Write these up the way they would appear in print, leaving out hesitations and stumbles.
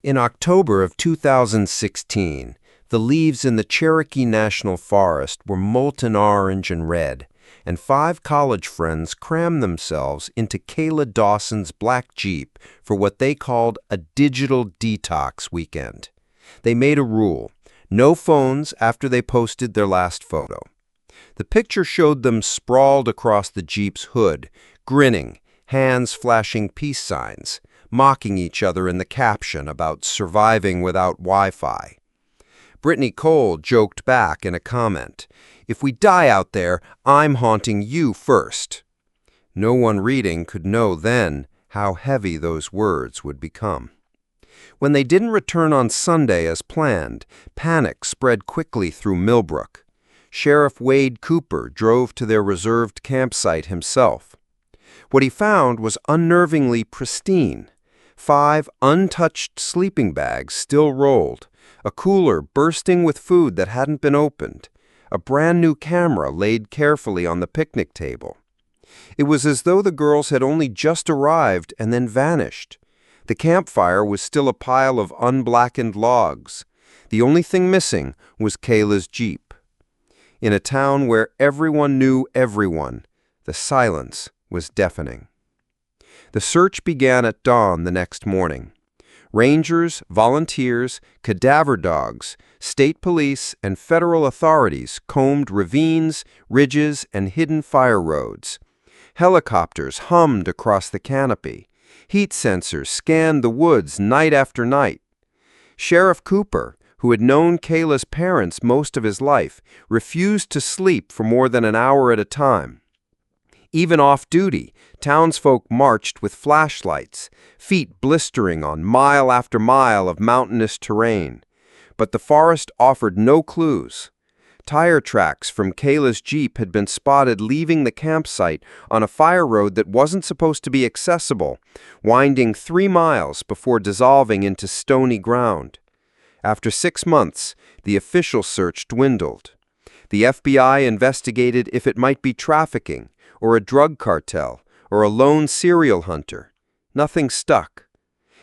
In October of 2016, the leaves in the Cherokee National Forest were molten orange and red, and 5 college friends crammed themselves into Kayla Dawson's black Jeep for what they called a digital detox weekend. They made a rule: no phones after they posted their last photo. The picture showed them sprawled across the Jeep's hood, grinning, hands flashing peace signs, mocking each other in the caption about surviving without Wi-Fi. Brittany Cole joked back in a comment, "If we die out there, I'm haunting you first." No one reading could know then how heavy those words would become. When they didn't return on Sunday as planned, panic spread quickly through Millbrook. Sheriff Wade Cooper drove to their reserved campsite himself. What he found was unnervingly pristine. 5 untouched sleeping bags still rolled, a cooler bursting with food that hadn't been opened, a brand new camera laid carefully on the picnic table. It was as though the girls had only just arrived and then vanished. The campfire was still a pile of unblackened logs. The only thing missing was Kayla's Jeep. In a town where everyone knew everyone, the silence was deafening. The search began at dawn the next morning. Rangers, volunteers, cadaver dogs, state police, and federal authorities combed ravines, ridges, and hidden fire roads. Helicopters hummed across the canopy. Heat sensors scanned the woods night after night. Sheriff Cooper, who had known Kayla's parents most of his life, refused to sleep for more than an hour at a time. Even off-duty, townsfolk marched with flashlights, feet blistering on mile after mile of mountainous terrain. But the forest offered no clues. Tire tracks from Kayla's Jeep had been spotted leaving the campsite on a fire road that wasn't supposed to be accessible, winding 3 miles before dissolving into stony ground. After 6 months, the official search dwindled. The FBI investigated if it might be trafficking, or a drug cartel, or a lone serial hunter. Nothing stuck.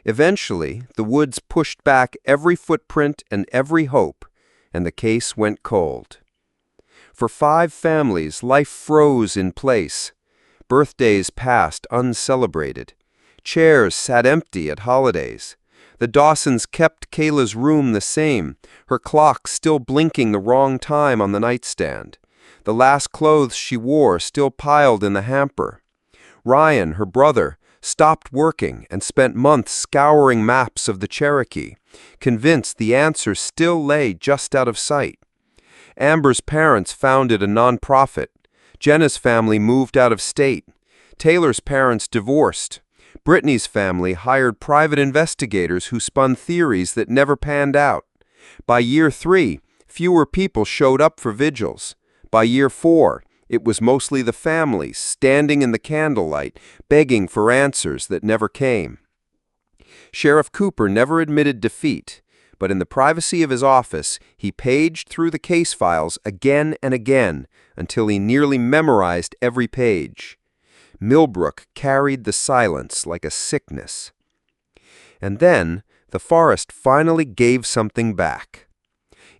Eventually, the woods pushed back every footprint and every hope, and the case went cold. For 5 families, life froze in place. Birthdays passed uncelebrated. Chairs sat empty at holidays. The Dawsons kept Kayla's room the same, her clock still blinking the wrong time on the nightstand. The last clothes she wore still piled in the hamper. Ryan, her brother, stopped working and spent months scouring maps of the Cherokee, convinced the answer still lay just out of sight. Amber's parents founded a nonprofit. Jenna's family moved out of state. Taylor's parents divorced. Brittany's family hired private investigators who spun theories that never panned out. By year 3, fewer people showed up for vigils. By year 4, it was mostly the families standing in the candlelight, begging for answers that never came. Sheriff Cooper never admitted defeat, but in the privacy of his office, he paged through the case files again and again until he nearly memorized every page. Millbrook carried the silence like a sickness. And then, the forest finally gave something back.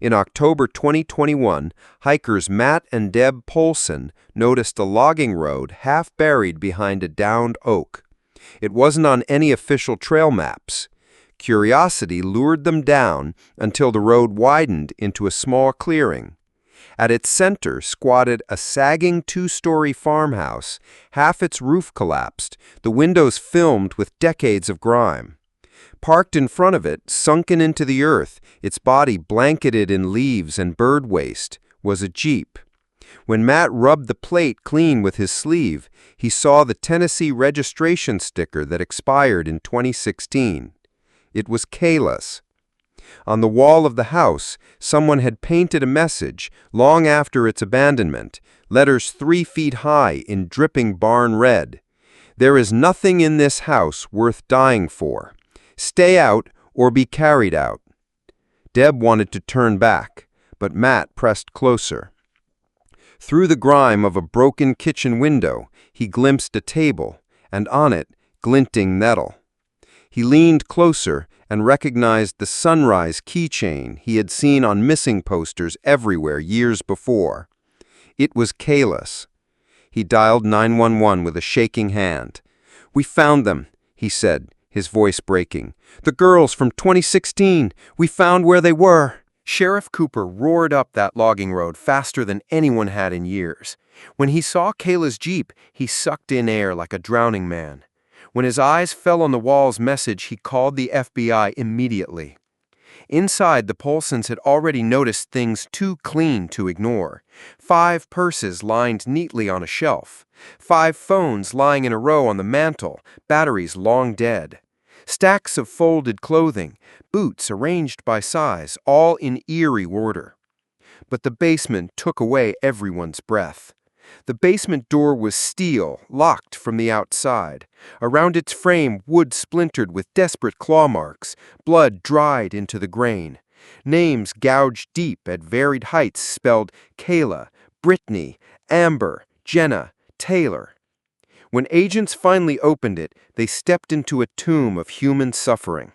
In October 2021, hikers Matt and Deb Polson noticed a logging road half buried behind a downed oak. It wasn't on any official trail maps. Curiosity lured them down until the road widened into a small clearing. At its center squatted a sagging 2-story farmhouse, half its roof collapsed, the windows filmed with decades of grime. Parked in front of it, sunken into the earth, its body blanketed in leaves and bird waste, was a Jeep. When Matt rubbed the plate clean with his sleeve, he saw the Tennessee registration sticker that expired in 2016. It was Kayla's. On the wall of the house, someone had painted a message, long after its abandonment, letters 3 feet high in dripping barn red. "There is nothing in this house worth dying for. Stay out or be carried out." Deb wanted to turn back, but Matt pressed closer. Through the grime of a broken kitchen window, he glimpsed a table, and on it, glinting nettle. He leaned closer and recognized the sunrise keychain he had seen on missing posters everywhere years before. It was Kayla's. He dialed 911 with a shaking hand. "We found them," he said, his voice breaking. "The girls from 2016. We found where they were." Sheriff Cooper roared up that logging road faster than anyone had in years. When he saw Kayla's Jeep, he sucked in air like a drowning man. When his eyes fell on the wall's message, he called the FBI immediately. Inside, the Polsons had already noticed things too clean to ignore. 5 purses lined neatly on a shelf. 5 phones lying in a row on the mantel, batteries long dead. Stacks of folded clothing, boots arranged by size, all in eerie order. But the basement took away everyone's breath. The basement door was steel, locked from the outside. Around its frame, wood splintered with desperate claw marks, blood dried into the grain. Names gouged deep at varied heights spelled Kayla, Brittany, Amber, Jenna, Taylor. When agents finally opened it, they stepped into a tomb of human suffering.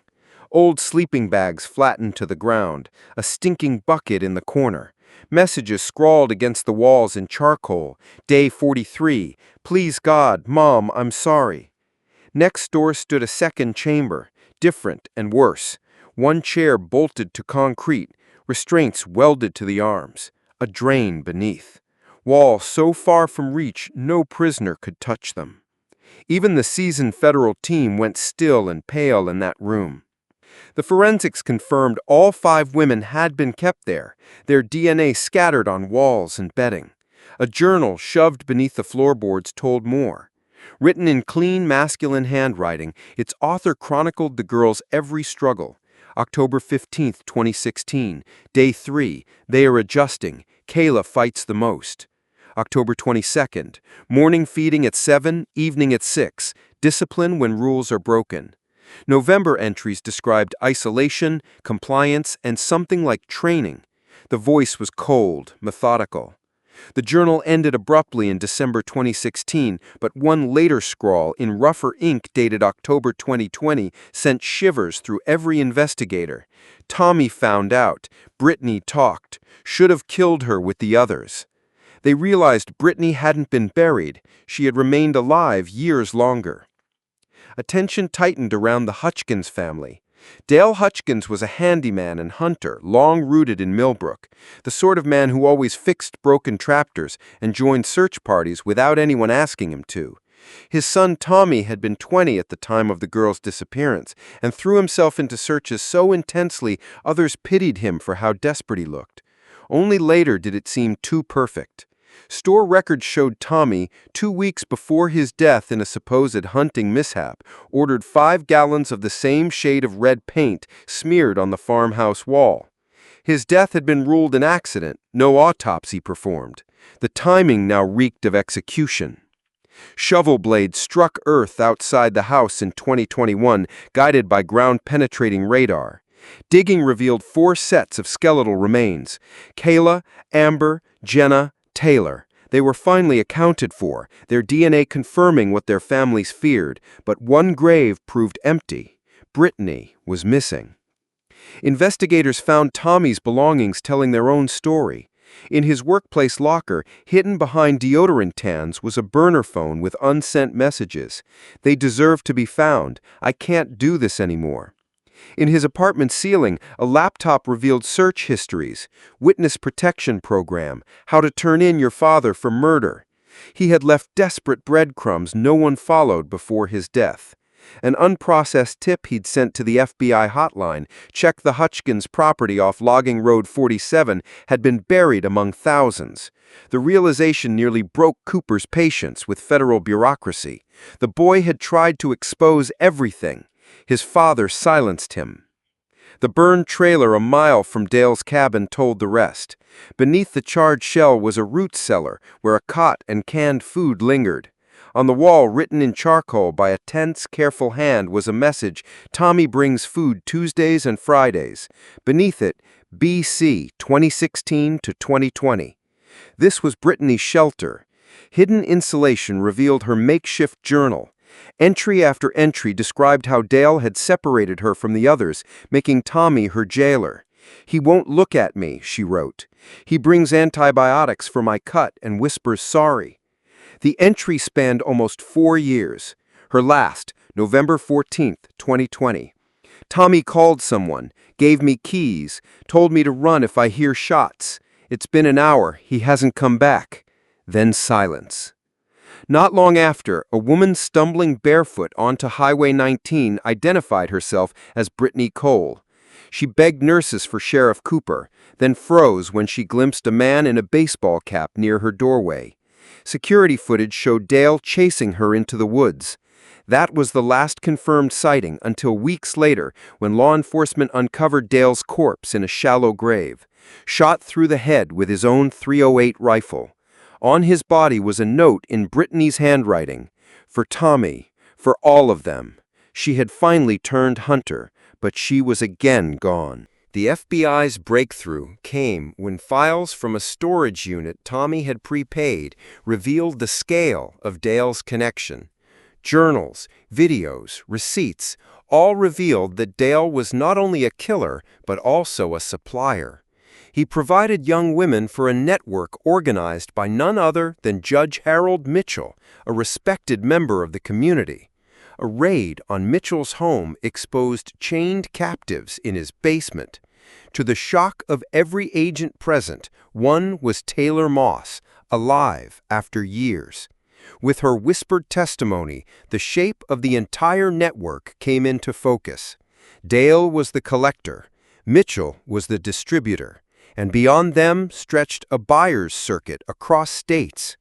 Old sleeping bags flattened to the ground, a stinking bucket in the corner. Messages scrawled against the walls in charcoal. Day 43. Please God, Mom, I'm sorry. Next door stood a second chamber, different and worse. One chair bolted to concrete, restraints welded to the arms. A drain beneath. Walls so far from reach, no prisoner could touch them. Even the seasoned federal team went still and pale in that room. The forensics confirmed all 5 women had been kept there, their DNA scattered on walls and bedding. A journal shoved beneath the floorboards told more. Written in clean masculine handwriting, its author chronicled the girls' every struggle. October 15, 2016, Day 3, they are adjusting. Kayla fights the most. October 22nd, morning feeding at 7, evening at 6, discipline when rules are broken. November entries described isolation, compliance, and something like training. The voice was cold, methodical. The journal ended abruptly in December 2016, but one later scrawl in rougher ink dated October 2020 sent shivers through every investigator. Tommy found out. Brittany talked. Should have killed her with the others. They realized Brittany hadn't been buried. She had remained alive years longer. Attention tightened around the Hutchkins family. Dale Hutchkins was a handyman and hunter, long rooted in Millbrook, the sort of man who always fixed broken tractors and joined search parties without anyone asking him to. His son Tommy had been 20 at the time of the girl's disappearance and threw himself into searches so intensely others pitied him for how desperate he looked. Only later did it seem too perfect. Store records showed Tommy, 2 weeks before his death in a supposed hunting mishap, ordered 5 gallons of the same shade of red paint smeared on the farmhouse wall. His death had been ruled an accident, no autopsy performed. The timing now reeked of execution. Shovel blades struck earth outside the house in 2021, guided by ground-penetrating radar. Digging revealed 4 sets of skeletal remains. Kayla, Amber, Jenna, Taylor. They were finally accounted for, their DNA confirming what their families feared, but one grave proved empty. Brittany was missing. Investigators found Tommy's belongings telling their own story. In his workplace locker, hidden behind deodorant tans, was a burner phone with unsent messages. "They deserve to be found. I can't do this anymore." In his apartment ceiling, a laptop revealed search histories, witness protection program, how to turn in your father for murder. He had left desperate breadcrumbs no one followed before his death. An unprocessed tip he'd sent to the FBI hotline, check the Hutchkins property off Logging Road 47, had been buried among thousands. The realization nearly broke Cooper's patience with federal bureaucracy. The boy had tried to expose everything. His father silenced him. The burned trailer a mile from Dale's cabin told the rest. Beneath the charred shell was a root cellar where a cot and canned food lingered. On the wall, written in charcoal by a tense, careful hand, was a message, "Tommy brings food Tuesdays and Fridays." Beneath it, BC 2016 to 2020. This was Brittany's shelter. Hidden insulation revealed her makeshift journal. Entry after entry described how Dale had separated her from the others, making Tommy her jailer. "He won't look at me," she wrote. "He brings antibiotics for my cut and whispers sorry." The entry spanned almost 4 years. Her last, November 14th, 2020. "Tommy called someone, gave me keys, told me to run if I hear shots. It's been an hour, he hasn't come back." Then silence. Not long after, a woman stumbling barefoot onto Highway 19 identified herself as Brittany Cole. She begged nurses for Sheriff Cooper, then froze when she glimpsed a man in a baseball cap near her doorway. Security footage showed Dale chasing her into the woods. That was the last confirmed sighting until weeks later when law enforcement uncovered Dale's corpse in a shallow grave, shot through the head with his own .308 rifle. On his body was a note in Brittany's handwriting. For Tommy, for all of them. She had finally turned hunter, but she was again gone. The FBI's breakthrough came when files from a storage unit Tommy had prepaid revealed the scale of Dale's connection. Journals, videos, receipts, all revealed that Dale was not only a killer, but also a supplier. He provided young women for a network organized by none other than Judge Harold Mitchell, a respected member of the community. A raid on Mitchell's home exposed chained captives in his basement. To the shock of every agent present, one was Taylor Moss, alive after years. With her whispered testimony, the shape of the entire network came into focus. Dale was the collector, Mitchell was the distributor, and beyond them stretched a buyer's circuit across states.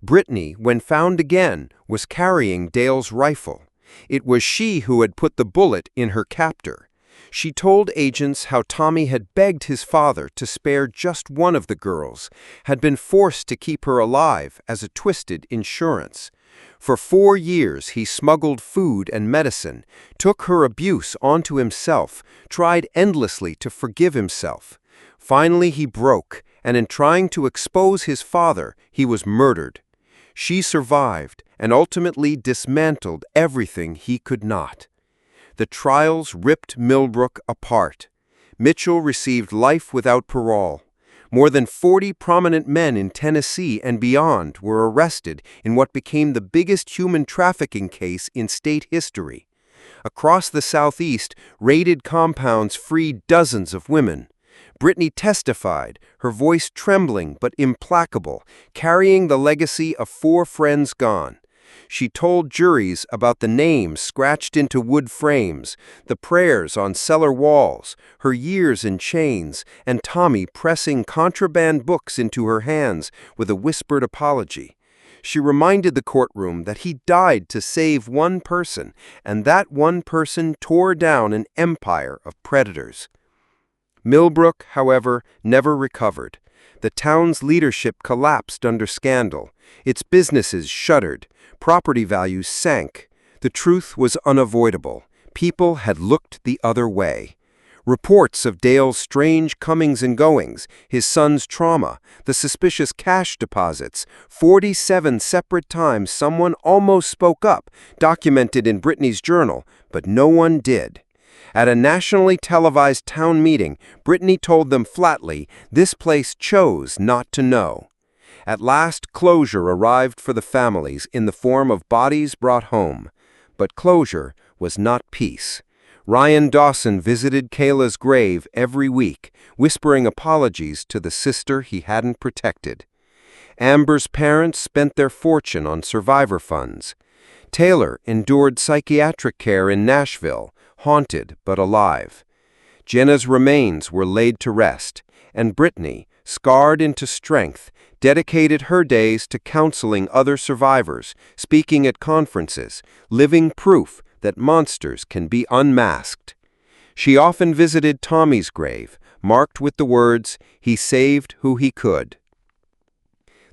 Brittany, when found again, was carrying Dale's rifle. It was she who had put the bullet in her captor. She told agents how Tommy had begged his father to spare just one of the girls, had been forced to keep her alive as a twisted insurance. For 4 years he smuggled food and medicine, took her abuse onto himself, tried endlessly to forgive himself. Finally he broke, and in trying to expose his father, he was murdered. She survived and ultimately dismantled everything he could not. The trials ripped Millbrook apart. Mitchell received life without parole. More than 40 prominent men in Tennessee and beyond were arrested in what became the biggest human trafficking case in state history. Across the Southeast, raided compounds freed dozens of women. Brittany testified, her voice trembling but implacable, carrying the legacy of 4 friends gone. She told juries about the names scratched into wood frames, the prayers on cellar walls, her years in chains, and Tommy pressing contraband books into her hands with a whispered apology. She reminded the courtroom that he died to save one person, and that one person tore down an empire of predators. Millbrook, however, never recovered. The town's leadership collapsed under scandal. Its businesses shuttered. Property values sank. The truth was unavoidable. People had looked the other way. Reports of Dale's strange comings and goings, his son's trauma, the suspicious cash deposits, 47 separate times someone almost spoke up, documented in Brittany's journal, but no one did. At a nationally televised town meeting, Brittany told them flatly, this place chose not to know. At last, closure arrived for the families in the form of bodies brought home. But closure was not peace. Ryan Dawson visited Kayla's grave every week, whispering apologies to the sister he hadn't protected. Amber's parents spent their fortune on survivor funds. Taylor endured psychiatric care in Nashville, haunted but alive. Jenna's remains were laid to rest, and Brittany, scarred into strength, dedicated her days to counseling other survivors, speaking at conferences, living proof that monsters can be unmasked. She often visited Tommy's grave, marked with the words, "He saved who he could."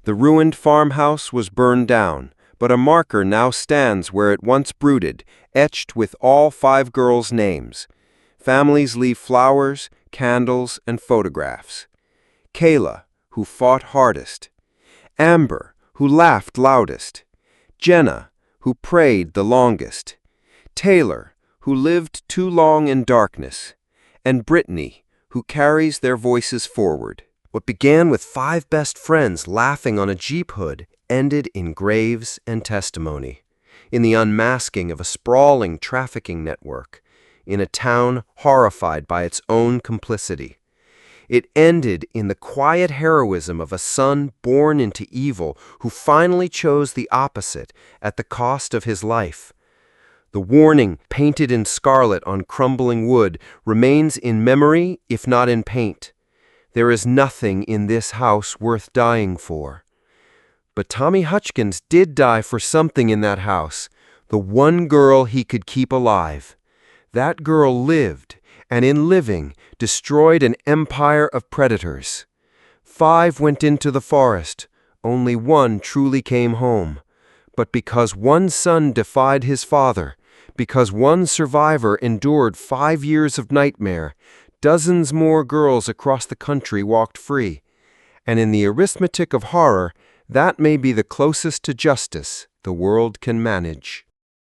The ruined farmhouse was burned down, but a marker now stands where it once brooded, etched with all 5 girls' names. Families leave flowers, candles, and photographs. Kayla, who fought hardest. Amber, who laughed loudest. Jenna, who prayed the longest, Taylor, who lived too long in darkness, and Brittany, who carries their voices forward. What began with 5 best friends laughing on a Jeep hood ended in graves and testimony, in the unmasking of a sprawling trafficking network, in a town horrified by its own complicity. It ended in the quiet heroism of a son born into evil who finally chose the opposite at the cost of his life. The warning, painted in scarlet on crumbling wood, remains in memory if not in paint. There is nothing in this house worth dying for. But Tommy Hutchins did die for something in that house, the one girl he could keep alive. That girl lived, and in living, destroyed an empire of predators. 5 went into the forest, only 1 truly came home. But because one son defied his father, because one survivor endured 5 years of nightmare, dozens more girls across the country walked free. And in the arithmetic of horror, that may be the closest to justice the world can manage.